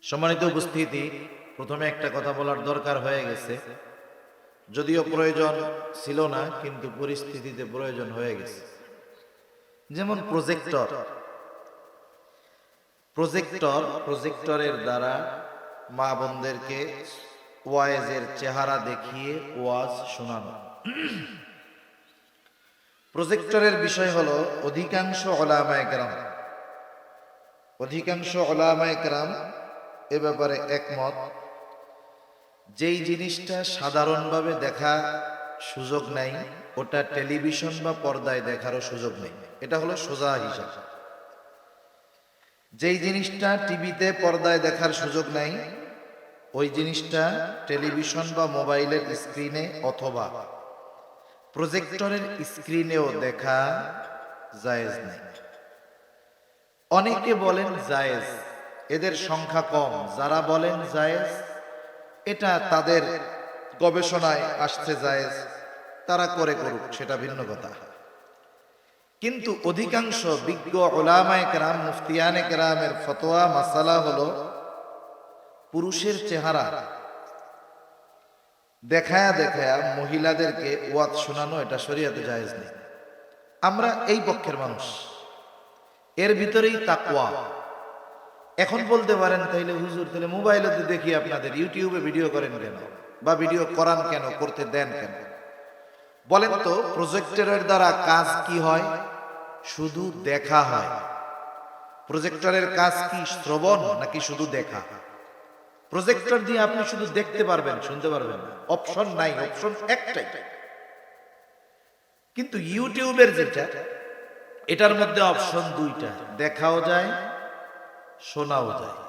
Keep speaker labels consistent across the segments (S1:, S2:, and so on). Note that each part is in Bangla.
S1: সম্মানিত উপস্থিতি, প্রথমে একটা কথা বলার দরকার হয়ে গেছে। যদিও প্রয়োজন ছিল না, কিন্তু পরিস্থিতিতে প্রয়োজন হয়ে গেছে। যেমন প্রজেক্টরের দ্বারা মা বোনদেরকে ওয়াইজের চেহারা দেখিয়ে ওয়াজ শোনানো। প্রজেক্টরের বিষয় হলো অধিকাংশ ওলামায়ে কেরাম এ ব্যাপারে একমত। যেই জিনিসটা সাধারণভাবে দেখা সুযোগ নাই, ওটা টেলিভিশন বা পর্দায় দেখারও সুযোগ নেই। এটা হলো সোজা হিসাব। যেই জিনিসটা টিভিতে পর্দায় দেখার সুযোগ নাই, ওই জিনিসটা টেলিভিশন বা মোবাইলের স্ক্রিনে অথবা প্রজেক্টরের স্ক্রিনেও দেখা জায়েজ নেই। অনেকে বলেন জায়েজ, এদের সংখ্যা কম। যারা বলেন জায়েজ, এটা তাদের গবেষণায় আসছে জায়েজ, তারা করুক, সেটা ভিন্ন কথা। কিন্তু অধিকাংশ বিজ্ঞ উলামায়ে কেরাম, মুফতিয়ানে কেরামের ফতোয়া মাসালা হলো পুরুষের চেহারা দেখায়া মহিলাদেরকে ওয়াজ শোনানো এটা শরীয়তে জায়েজ নেই। আমরা এই পক্ষের মানুষ, এর ভিতরেই তাকওয়া। এখন বলতে পারেন, তাইলে হুজুর, তাহলে মোবাইলেতে দেখি আপনাদের, ইউটিউবে ভিডিও করেন কেন, বা ভিডিও করান কেন, করতে দেন কেন? বলেন তো, প্রজেক্টরের দ্বারা কাজ কি হয়? শুধু দেখা হয়। প্রজেক্টরের কাজ কি শ্রবণ নাকি শুধু দেখা? প্রজেক্টর দিয়ে আপনি শুধু দেখতে পারবেন, শুনতে পারবেন না, অপশন নাই, অপশন একটাই। কিন্তু ইউটিউবের যেটা, এটার মধ্যে অপশন দুইটা, দেখাও যায়, শোনাও যায়।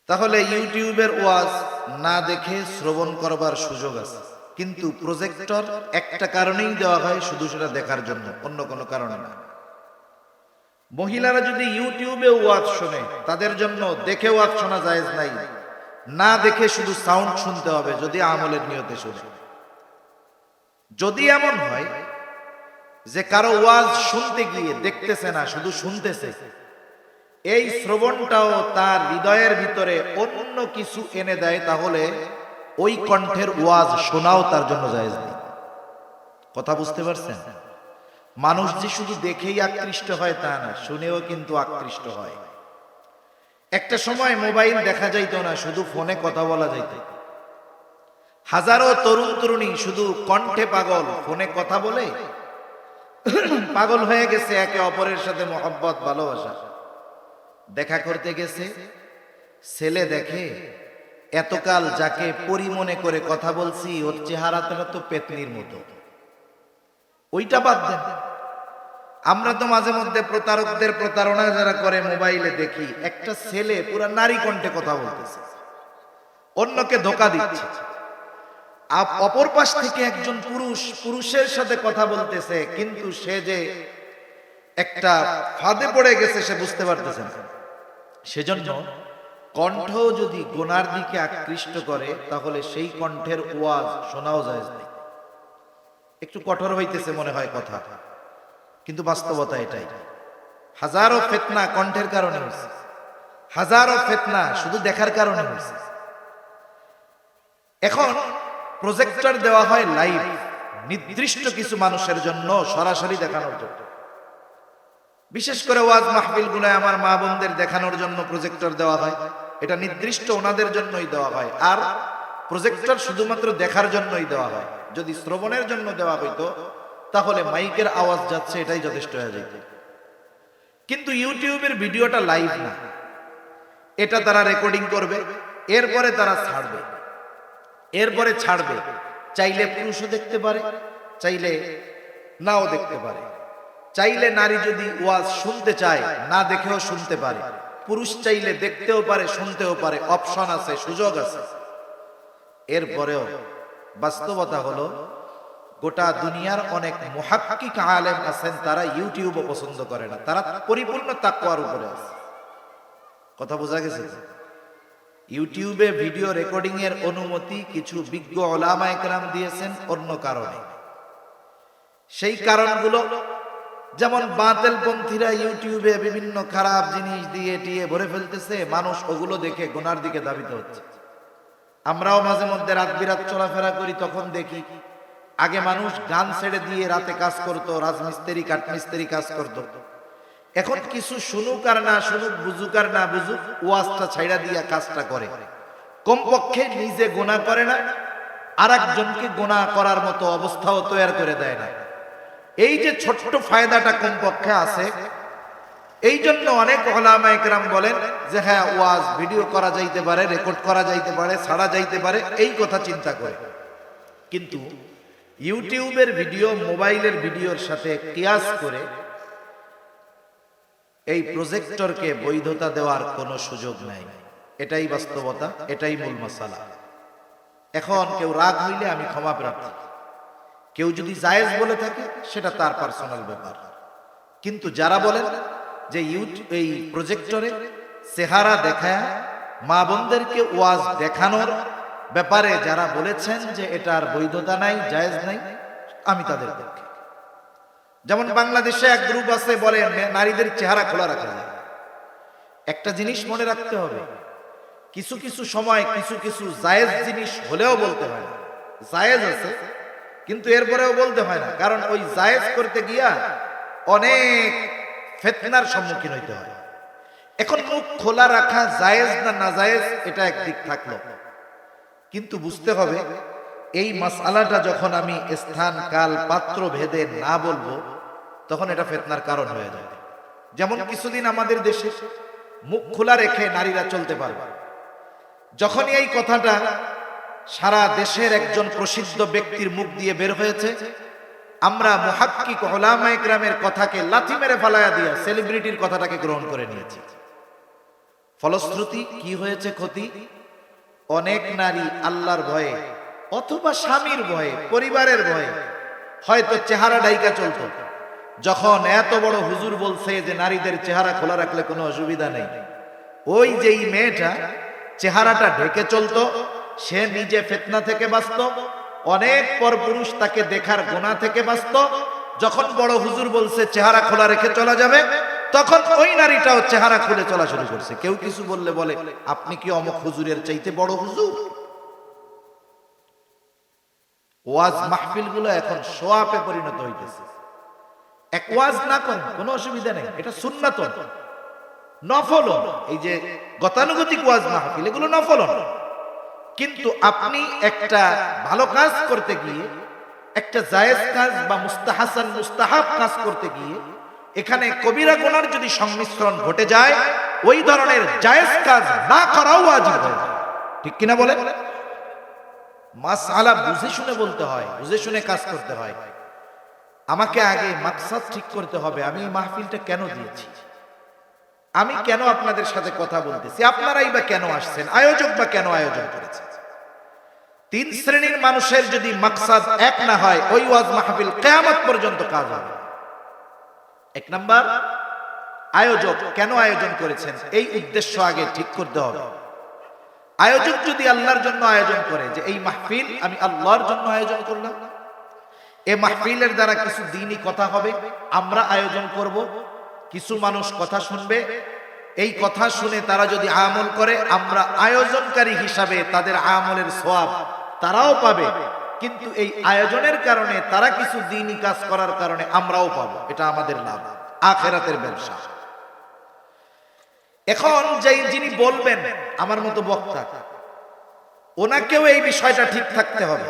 S1: তাহলে ইউটিউবের ওয়াজ না দেখে শ্রবণ করবার সুযোগ আছে, কিন্তু প্রজেক্টর একটা কারণেই দেওয়া হয়, শুধু সেটা দেখার জন্য, অন্য কোনো কারণে না। মহিলারা যদি ইউটিউবে ওয়াজ শোনে, তাদের জন্য দেখে ওয়াজ শোনা জায়েজ নাই, না দেখে শুধু সাউন্ড শুনতে হবে, যদি আমলের নিয়তে শুনে। যদি এমন হয় যে কারো ওয়াজ শুনতে গিয়ে দেখতেছে না, শুধু শুনতেছে, এই শ্রবণটাও তার হৃদয়ের ভিতরে অন্য কিছু এনে দেয়, তাহলে ওই কণ্ঠের ওয়াজ শোনাও তার জন্য জায়েজ নেই। কথা বুঝতে পারছেন? মানুষ যে শুধু দেখেই আকৃষ্ট হয় তা না, শুনেও কিন্তু আকৃষ্ট হয়। একটা সময় মোবাইল দেখা যাইতো না, শুধু ফোনে কথা বলা যাইত। হাজারো তরুণ তরুণী শুধু কণ্ঠে পাগল, ফোনে কথা বলে পাগল হয়ে গেছে, একে অপরের সাথে মহব্বত, ভালোবাসা। দেখা করতে গেছে, ছেলে দেখে এতকাল যাকে পরি মনে করে কথা বলছি, ওর চেহারাটা তো পেতনির মতো। ওইটা বাদ দেন। আমরা তো মাঝে মধ্যে প্রতারকদের প্রতারণা যারা করে মোবাইলে দেখি, একটা ছেলে পুরা নারী কণ্ঠে কথা বলতেছে, অন্যকে ধোঁকা দিচ্ছে। অপর পাশ থেকে একজন পুরুষের সাথে কথা বলতেছে, কিন্তু সে যে একটা ফাঁদে পড়ে গেছে সে বুঝতে পারতেছে না। সেজন্য কণ্ঠ যদি গুনার দিকে আকৃষ্ট করে, তাহলে সেই কণ্ঠের ওয়াজ শোনাও জায়েজ নেই। একটু কঠোর হইতেছে মনে হয় কথা, কিন্তু বাস্তবতা এটাই। হাজারো ফিতনা কণ্ঠের কারণে হয়েছে, হাজারো ফিতনা শুধু দেখার কারণে হয়েছে। এখন প্রজেক্টর দেওয়া হয় লাইভ, নির্দিষ্ট কিছু মানুষের জন্য, সরাসরি দেখানোর জন্য। বিশেষ করে ওয়াজ মাহফিল গুলায় আমার মা বোনদের দেখানোর জন্য প্রজেক্টর দেওয়া হয়, এটা নির্দিষ্ট ওনাদের জন্যই দেওয়া হয়। আর প্রজেক্টর শুধুমাত্র দেখার জন্যই দেওয়া হয়। যদি শ্রবণের জন্য দেওয়া হইতো, তাহলে মাইকের আওয়াজ যাচ্ছে, এটাই যথেষ্ট হয়ে যেত। কিন্তু ইউটিউবের ভিডিওটা লাইভ না, এটা তারা রেকর্ডিং করবে, এরপরে তারা ছাড়বে। চাইলে পুরুষও দেখতে পারে, চাইলে নাও দেখতে পারে। চাইলে নারী যদি ওয়াজ শুনতে চায়, না দেখেও শুনতে পারে। পুরুষ চাইলে দেখতেও পারে, শুনতেও পারে, অপশন আছে, সুযোগ আছে। এরপরেও বাস্তবতা হলো, গোটা দুনিয়ার অনেক মুহাক্কিক আলেম আছেন, তারা ইউটিউবও পছন্দ করে না, তারা পরিপূর্ণ তাকওয়ার উপরে আছে। কথা বোঝা গেছে? ইউটিউবে ভিডিও রেকর্ডিং এর অনুমতি কিছু বিজ্ঞ উলামায়ে কেরাম দিয়েছেন অন্য কারণে। সেই কারণগুলো যেমন বাতিল পন্থীরা ইউটিউবে বিভিন্ন খারাপ জিনিস দিয়ে টিয়ে ভরে ফেলতেছে, মানুষ ওগুলো দেখে গুনার দিকে ধাবিত হচ্ছে। আমরাও মাঝে মধ্যে রাত বিরাত চলাফেরা করি, তখন দেখি আগে মানুষ গান ছেড়ে দিয়ে রাতে কাজ করতো, রাজমিস্ত্রি কাঠমিস্ত্রি কাজ করতো। এখন কিছু শুনুক আর না শুনুক, বুঝুক আর না বুঝুক, ওয়াজটা ছাইড়া দিয়া কাজটা করে। কমপক্ষে নিজে গুনাহ করে না, আর একজনকে গুনাহ করার মতো অবস্থাও তৈরি করে দেয় না। এই যে ছোট্ট ফায়দাটা কমপক্ষে আছে, এই জন্য অনেক উলামা ইকরাম বলেন যে হ্যাঁ, ওয়াজ ভিডিও করা যাইতে পারে, রেকর্ড করা যাইতে পারে, ছাড়া যাইতে পারে, এই কথা চিন্তা করে। কিন্তু ইউটিউবের ভিডিও, মোবাইলের ভিডিওর সাথে কিয়াস করে এই প্রজেক্টরকে বৈধতা দেওয়ার কোনো সুযোগ নাই। এটাই বাস্তবতা, এটাই মূল মাসালা। এখন কেউ রাগ হইলে আমি ক্ষমা প্রার্থী, কেউ যদি জায়েজ বলে থাকে সেটা তার পার্সোনাল ব্যাপার। কিন্তু যারা বলেন যে এই প্রজেক্টরে চেহারা দেখায় মা বোনদেরকে ওয়াজ দেখানোর ব্যাপারে যারা বলেছেন যে এটার বৈধতা নাই, জায়েজ নাই, আমি তাদের পক্ষে। যেমন বাংলাদেশে এক গ্রুপ আছে, বলে নারীদের চেহারা খোলা রাখা যায়। একটা জিনিস মনে রাখতে হবে, কিছু কিছু সময় কিছু কিছু জায়েজ জিনিস হলেও বলতে হয় না। জায়েজ আছে কিন্তু এরপরেও বলতে হয় না, কারণ ওই জায়েজ করতে গিয়া অনেক ফিতনার সম্মুখীন হইতে হয়। এখন মুখ খোলা রাখা জায়েজ না নাজায়েজ এটা একদিক থাকলো, কিন্তু বুঝতে হবে এই মাসআলাটা যখন আমি স্থান কাল পাত্র ভেদে না বলবো, তখন এটা ফিতনার কারণ হয়ে যাবে। যেমন কিছুদিন আমাদের দেশে মুখ খোলা রেখে নারীরা চলতে পারবে। যখনই এই কথাটা সারা দেশের একজন প্রসিদ্ধ ব্যক্তির মুখ দিয়ে বের হয়েছে, আমরা মুহাক্কিক উলামা ইকরামের কথাকে লাথি মেরে ফালায়া দিয়া সেলিব্রিটির কথাটাকে গ্রহণ করে নিয়েছি। ফলশ্রুতি কি হয়েছে? ক্ষতি। অনেক নারী আল্লাহর ভয়ে অথবা স্বামীর ভয়ে, পরিবারের ভয়ে হয়তো চেহারা ডাইকা চলত। যখন এত বড় হুজুর বলছে যে নারীদের চেহারা খোলা রাখলে কোনো অসুবিধা নেই, ওই যেই মেয়েটা চেহারাটা ঢেকে চলতো, সে নিজে ফিতনা থেকে বাঁচত, অনেক পরপুরুষ তাকে দেখার গুনাহ থেকে বাঁচত। যখন বড় হুজুর বলছে চেহারা খোলা রেখে চলা যাবে, তখন ওই নারীটাও চেহারা খুলে চলা শুরু করছে। কেউ কিছু বললে বলে আপনি কি অমুক হুজুরের চাইতে বড় হুজুর? ওয়াজ মাহফিল গুলো এখন শোয়াপে পরিণত হইতেছে। এক ওয়াজ না করেন কোনো অসুবিধা নেই, এটা সুন্নাত, নফল। এই যে গতানুগতিক ওয়াজ মাহফিল এগুলো নফল, কিন্তু আপনি একটা ভালো কাজ করতে গিয়ে, একটা জায়েজ কাজ বা মুস্তাহাসান মুস্তাহাব কাজ করতে গিয়ে এখানে কবিরা গুনার যদি সংমিশ্রণ ঘটে যায়, ওই ধরনের জায়েজ কাজ না করাও ওয়াজিব হয়। ঠিক কিনা বলে? মাসআলা বুঝে শুনে বলতে হয়, বুঝে শুনে কাজ করতে হয়। আমাকে আগে মাকসাদ ঠিক করতে হবে, আমি এই মাহফিলটা কেন দিয়েছি, আমি কেন আপনাদের সাথে কথা বলতেছি, আপনারাই বা কেন আসছেন, আয়োজক বা কেন আয়োজন করেছে। তিন শ্রেণীর মানুষের যদি মাকসাদ এক না হয়, ওই ওয়াজ মাহফিল কিয়ামত পর্যন্ত কাজ হবে। এক নাম্বার, আয়োজক কেন আয়োজন করেছেন, এই উদ্দেশ্য আগে ঠিক করতে হবে। আয়োজক যদি আল্লাহর জন্য আয়োজন করে যে এই মাহফিল আমি আল্লাহর জন্য আয়োজন করলাম, এই মাহফিলের দ্বারা কিছু দ্বীনি কথা হবে, আমরা আয়োজন করব, কিছু মানুষ কথা শুনবে, এই কথা শুনে তারা যদি আমল করে, আমরা আয়োজনকারী হিসাবে তাদের আমলের সওয়াব তারাও পাবে, কিন্তু এই আয়োজনের কারণে তারা কিছু দ্বীনি কাজ করার কারণে আমরাও পাবো। এটা আমাদের লাভ, আখিরাতের ব্যবসা। এখন যিনি বলবেন আমার মতো বক্তা, ওনাকেও এই বিষয়টা ঠিক থাকতে হবে।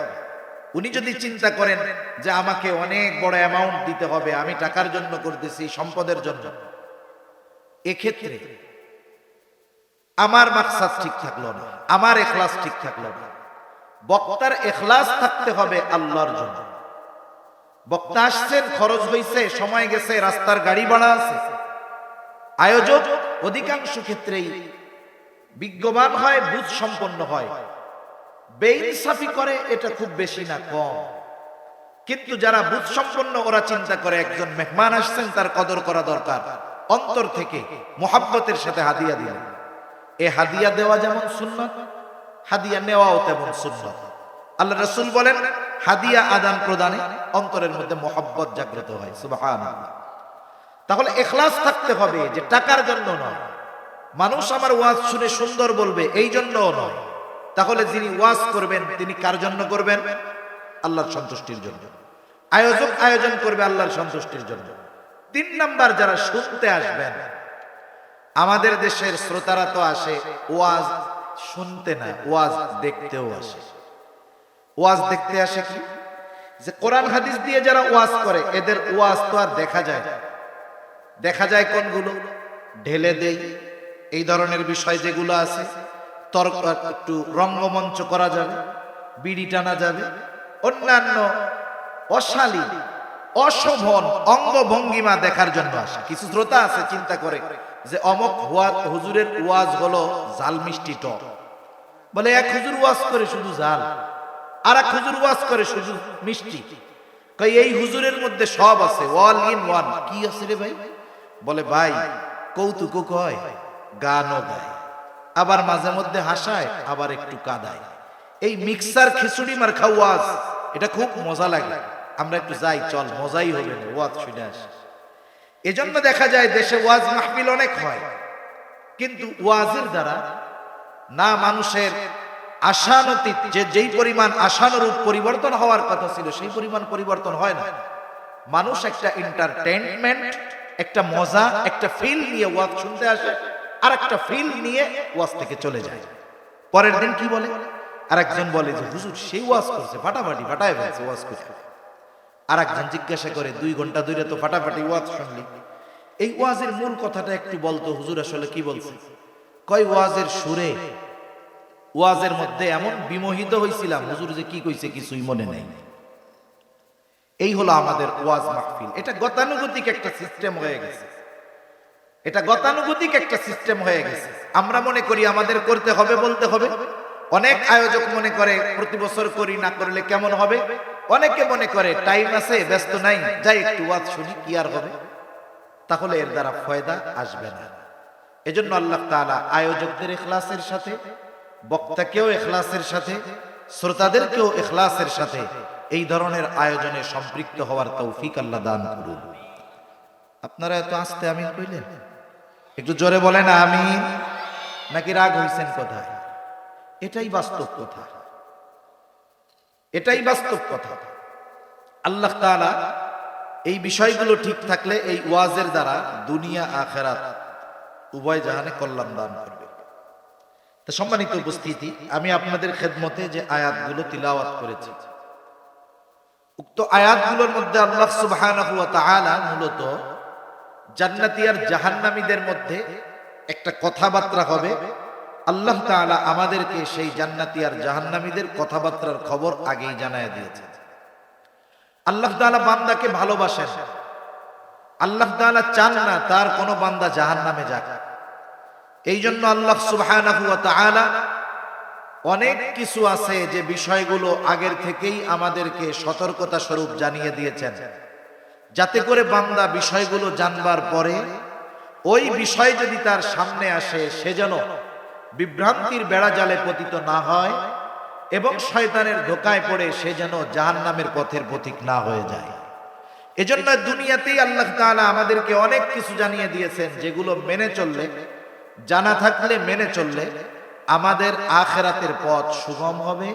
S1: উনি যদি চিন্তা করেন যে আমাকে অনেক বড় অ্যামাউন্ট দিতে হবে, আমি টাকার জন্য করতেছি, সম্পদের জন্য, এক্ষেত্রে আমার মাকসাদ ঠিক থাকলো না, আমার ইখলাস ঠিক থাকলো না। বক্তার ইখলাস থাকতে হবে আল্লাহর জন্য। বক্তা আসছেন, খরচ হইছে, সময় গেছে, রাস্তার গাড়ি ভাড়া আছে। আয়োজক অধিকাংশ ক্ষেত্রেই বিজ্ঞবান হয়, বুঝ সম্পন্ন হয়, বেইনসাফি করে এটা খুব বেশি না, কম। কিন্তু যারা বুঝ সম্পন্ন, ওরা চিন্তা করে একজন মেহমান আসছেন, তার কদর করা দরকার, অন্তর থেকে মুহাব্বতের সাথে হাদিয়া দিলেন। এই হাদিয়া দেওয়া যেমন সুন্নাত, হাদিয়া নেওয়াও তেমন সুন্নাত। আল্লাহ রাসূল বলেন হাদিয়া আদান প্রদানে অন্তরের মধ্যে মুহাব্বত জাগ্রত হয়। সুবহানাল্লাহ। তাহলে ইখলাস থাকতে হবে, যে টাকার জন্য নয়, মানুষ আমার ওয়াজ শুনে সুন্দর বলবে এই জন্যও নয়। তাহলে যিনি ওয়াজ করবেন তিনি কার জন্য করবেন? আল্লাহর সন্তুষ্টির জন্য। আয়োজক আয়োজন করবে আল্লাহর সন্তুষ্টির জন্য। 3 নাম্বার, যারা শুনতে আসবেন, আমাদের দেশের শ্রোতারা তো আসে ওয়াজ শুনতে না, ওয়াজ দেখতেও আসে। ওয়াজ দেখতে আসে কি, যে কোরআন হাদিস দিয়ে যারা ওয়াজ করে এদের ওয়াজ তো আর দেখা যায় না। দেখা যায় কোনগুলো? ঢেলে দেই, এই ধরনের বিষয় যেগুলো আছে, তর্ক, একটু রঙ্গমঞ্চ করা যাবে, বিড়ি টানা যাবে, অন্যান্য অশালীন অশোভন অঙ্গভঙ্গিমা দেখার জন্য আসে। কিছু শ্রোতা আছে চিন্তা করে যে অমক হুজুরের ওয়াজ হলো ঝাল মিষ্টি টক, বলে এক হুজুর ওয়াজ করে শুধু ঝাল, আর এক হুজুর ওয়াজ করে শুধু মিষ্টি। কই এই হুজুরের মধ্যে সব আছে, ওয়াল ইন ওয়ান। কি আছে রে ভাই? বলে ভাই কৌতুকও কয়, গানও গায়, আবার মাঝে মধ্যে হাসায়, আবার একটু কাঁদায়। এই মিক্সার খিচুড়ি মার্কা ওয়াজ, এটা খুব মজা লাগে। আমরা একটু যাই, চল মজাই হবে না, ওয়াজ শুনে আসি। এজন্য দেখা যায় দেশে ওয়াজ মাহফিল অনেক হয়, কিন্তু ওয়াজের দ্বারা না মানুষের আশানুতীত, যেই পরিমাণ আশানুরূপ পরিবর্তন হওয়ার কথা ছিল সেই পরিমাণ পরিবর্তন হয় না। মানুষ একটা এন্টারটেইনমেন্ট, একটা মজা, একটা ফিল নিয়ে ওয়াজ শুনতে আসে, আর একটা ফিল নিয়ে ওয়াজ থেকে চলে যায়। পরের দিন কি বলে? আর একজন বলে যে হুজুর সেই ওয়াজ করছে, ফাটাফাটি ফাটায় ফেলছে ওয়াজ করছে। আর একজন জিজ্ঞাসা করে 2 ঘন্টা ধরে তো ফাটাফাটি ওয়াজ শুনলি, এই ওয়াজের মূল কথাটা একটু বলতো হুজুর, আসলে কি বলছে? কয় ওয়াজের সুরে, ওয়াজের মধ্যে এমন বিমোহিত হয়েছিলাম হুজুর যে কি কইছে কিছুই মনে নেই। এই হলো আমাদের ওয়াজ মাহফিল। এটা গতানুগতিক একটা সিস্টেম হয়ে গেছে, এটা গতানুগতিক একটা সিস্টেম হয়ে গেছে। আমরা মনে করি আমাদের করতে হবে, বলতে হবে। অনেক আয়োজক মনে করে প্রতি বছর করি, না করলে কেমন হবে। অনেকে মনে করে টাইম আছে, ব্যস্ত নাই, যাই একটু ওয়াজ শুনি, কি আর হবে। তাহলে এর দ্বারা ফায়দা আসবে না। এজন্য আল্লাহ তাআলা আয়োজকদের ইখলাসের সাথে, বক্তাকেও ইখলাসের সাথে, শ্রোতাদেরকেও ইখলাসের সাথে এই ধরনের আয়োজনে সম্পৃক্ত হওয়ার তৌফিক আল্লাহ দান করুন। আপনারা এত আস্তে আমিন কইলেন, একটু জোরে বলেন আমিন। নাকি রাগ হইছেন কোথায়? এটাই বাস্তব কথা, এটাই বাস্তব কথা। আল্লাহ তাআলা এই বিষয়গুলো ঠিক থাকলে এই ওয়াজের দ্বারা দুনিয়া আখিরাত উভয় জাহানে কল্যাণ দান করবে। তো সম্মানিত উপস্থিতি, আমি আপনাদের খেদমতে যে আয়াতগুলো তিলাওয়াত করেছি, উক্ত আয়াতগুলোর মধ্যে আল্লাহ সুবহানাহু ওয়া তাআলা মূলত জান্নাতি আর জাহান্নামীদের মধ্যে একটা কথাবার্তা হবে। আল্লাহ তাআলা আমাদেরকে সেই জান্নাতি আর জাহান্নামীদের কথাবার্তার খবর আগেই জানায় দিয়েছে। আল্লাহ তাআলা বান্দাকে ভালোবাসেন, আল্লাহ তাআলা চান না তার কোনো বান্দা জাহান্নামে যাক। এই জন্য আল্লাহ সুবহানাহু ওয়া তাআলা অনেক কিছু আছে যে বিষয়গুলো আগের থেকেই আমাদেরকে সতর্কতা স্বরূপ জানিয়ে দিয়েছেন, যাতে করে বান্দা বিষয়গুলো জানবার পরে ওই বিষয় যদি তার সামনে আসে সে যেন বিভ্রান্তির বেড়াজালে পতিত না হয় এবং শয়তানের ধোঁকায় পড়ে সে যেন জাহান্নামের পথের পথিক না হয়ে যায়। এজন্য দুনিয়াতেই আল্লাহ তাআলা আমাদেরকে অনেক কিছু জানিয়ে দিয়েছেন, যেগুলো মেনে চললে, জানা থাকলে মেনে চললে আমাদের আখিরাতের পথ সুগম হবে,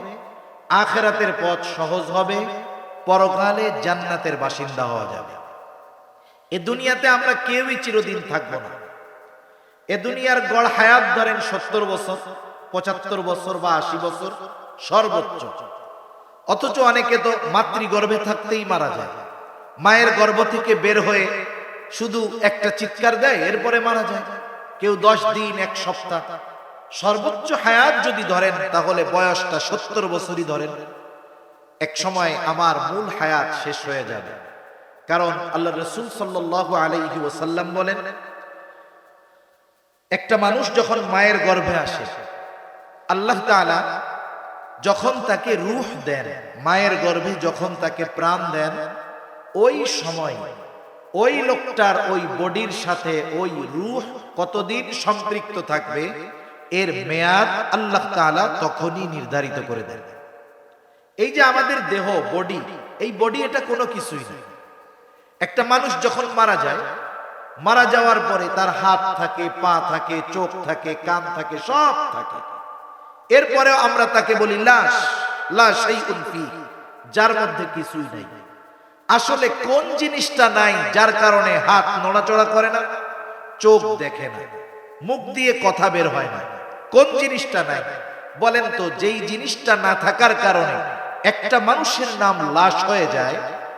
S1: আখিরাতের পথ সহজ হবে, পরকালে জান্নাতের বাসিন্দা হওয়া যাবে। এ দুনিয়াতে আমরা কেউই চিরদিন থাকবো না। এ দুনিয়ার গড় হায়াত ধরেন 70 বছর, 75 বছর বা 80 বছর সর্বোচ্চ। অথচ অনেকে তো মাতৃগর্ভে থাকতেই মারা যায়, মায়ের গর্ভ থেকে বের হয়ে শুধু একটা চিৎকার দেয়, এরপরে মারা যায়। কেউ 10 দিন, 1 সপ্তাহ। সর্বোচ্চ হায়াত যদি ধরেন তাহলে বয়সটা 70 বছরই ধরেন। এক সময় আমার মূল হায়াত শেষ হয়ে যাবে। কারণ আল্লাহ রাসূল সাল্লাল্লাহু আলাইহি ওয়াসাল্লাম বলেন, একটা মানুষ যখন মায়ের গর্ভে আসে, আল্লাহ তাআলা যখন তাকে রূহ দেন, মায়ের গর্ভে যখন তাকে প্রাণ দেন, ওই সময় ওই লোকটার ওই বডির সাথে ওই রূহ কতদিন সম্পৃক্ত থাকবে এর মেয়াদ আল্লাহ তাআলা তখনই নির্ধারিত করে দেন। এই যে আমাদের দেহ, বডি, এই বডি এটা কোনো কিছুই নয়। একটা মানুষ যখন মারা যায়, মারা যাওয়ার পরে তার হাত থাকে, পা থাকে, চোখ থাকে, কান থাকে, সব থাকে। এরপরেও আমরা তাকে বলি লাশ, লা শাইউন ফি, যার মধ্যে কিছুই নাই। আসলে কোন জিনিসটা নাই যার কারণে হাত নড়াচড়া করে না, চোখ দেখে না, মুখ দিয়ে কথা বের হয় না? কোন জিনিসটা নাই বলেন তো? যেই জিনিসটা না থাকার কারণে একটা মানুষের নাম লাশ হয়ে যায়,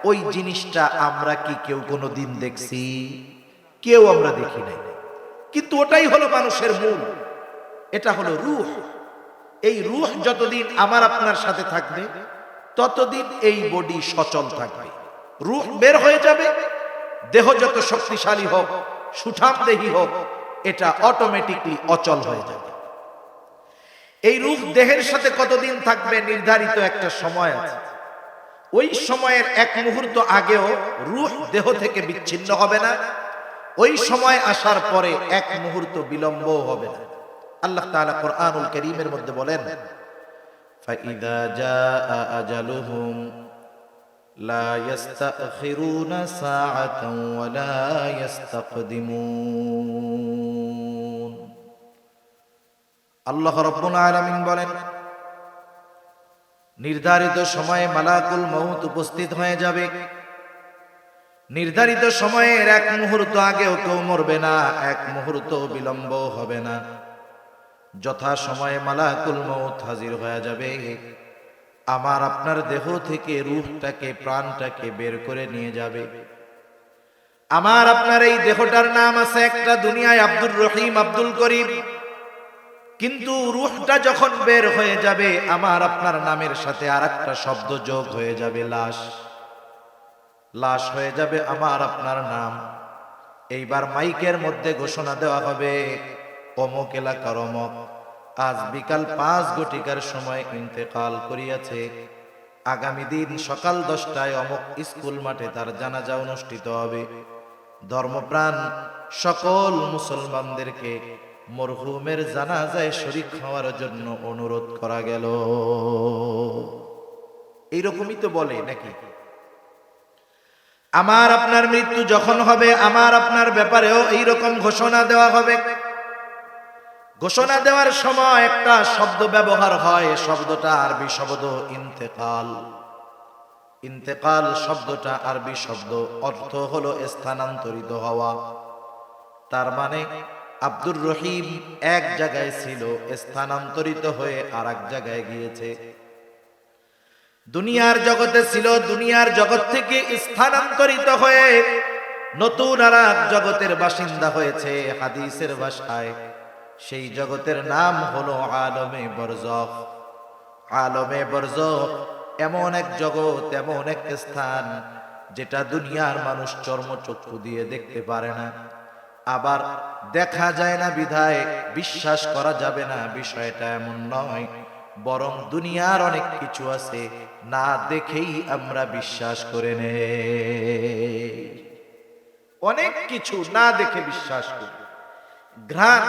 S1: ওই জিনিসটা আমরা কি কেউ কোনোদিন দেখছি? কেউ আমরা দেখি নাই। কিন্তু ওটাই হলো মানুষের মূল, এটা হলো রূহ। এই রূহ যতদিন আমার আপনার সাথে থাকবে ততদিন এই বডি সচল থাকবে। রূহ বের হয়ে যাবে, দেহ যত শক্তিশালী হোক, সুঠাম দেহী হোক, এটা অটোমেটিকলি অচল হয়ে যাবে। এই রূহ দেহের সাথে কতদিন থাকবে নির্ধারিত একটা সময় আছে। ওই সময়ের এক মুহূর্ত আগেও রূহ দেহ থেকে বিচ্ছিন্ন হবে না, ওই সময় আসার পরে এক মুহূর্ত বিলম্ব হবে না। আল্লাহ তাআলা কোরআনুল কারীমের মধ্যে বলেন, ফাইদা জাআ আজালুহুম লা ইস্তাখিরুনা সাআতান ওয়া লা ইস্তাকদিমুন। আল্লাহ রাব্বুল আলামিন বলেন, নির্ধারিত সময়ে মালাকুল মউত উপস্থিত হয়ে যাবে। নির্ধারিত সময়ের এক মুহূর্ত আগেও কেউ মরবে না, এক মুহূর্ত বিলম্ব হবে না। যথা সময়ে মালাকুল মউত হাজির হয়ে যাবে, আমার আপনার দেহ থেকে রূহটাকে, প্রাণটাকে বের করে নিয়ে যাবে। আমার আপনার এই দেহটার নাম আছে একটা দুনিয়ায় আব্দুর রহিম, আব্দুল করিম, কিন্তু রূহটা যখন বের হয়ে যাবে আমার আপনার নামের সাথে আরেকটা শব্দ যোগ হয়ে যাবে, লাশ। লাশ হয়ে যাবে আমার আপনার নাম। এইবার মাইকের মধ্যে ঘোষণা দেওয়া হবে, অমুক এলাকার অমুক আজ বিকাল 5 ঘটিকার সময় ইন্তেকাল করিয়াছে। আগামী দিন সকাল 10টায় অমুক স্কুল মাঠে তার জানাজা অনুষ্ঠিত হবে। ধর্মপ্রাণ সকল মুসলমানদেরকে মরহুমের জানাজায় শরীক হওয়ার জন্য অনুরোধ করা গেল। এইরকমই তো বলে নাকি? আমার আপনার মৃত্যু যখন হবে, আমার আপনার ব্যাপারেও এইরকম ঘোষণা দেওয়া হবে। ঘোষণা দেওয়ার সময় একটা শব্দ ব্যবহার হয়, শব্দটা আরবি শব্দ ইন্তেকাল। ইন্তেকাল শব্দটা আরবি শব্দ, অর্থ হলো স্থানান্তরিত হওয়া। তার মানে আব্দুর রহিম এক জায়গায় ছিল, স্থানান্তরিত হয়ে আর এক জায়গায় গিয়েছে। দুনিয়ার জগতে ছিল, দুনিয়ার জগৎ থেকে স্থানান্তরিত হয়ে নতুন আর এক জগতের বাসিন্দা হয়েছে। হাদিসের ভাষায় সেই জগতের নাম হলো আলমে বরজখ। আলমে বরজখ এমন এক জগৎ, এমন এক স্থান যেটা দুনিয়ার মানুষ চর্মচক্ষু দিয়ে দেখতে পারে না। আবার দেখা যায় না বিধায় বিশ্বাস করা যাবে না, বিষয়টা এমন নয়। বরং দুনিয়ার অনেক কিছু আছে না দেখেই আমরা বিশ্বাস করে নেই। অনেক কিছু না দেখে বিশ্বাস করি। ঘ্রাণ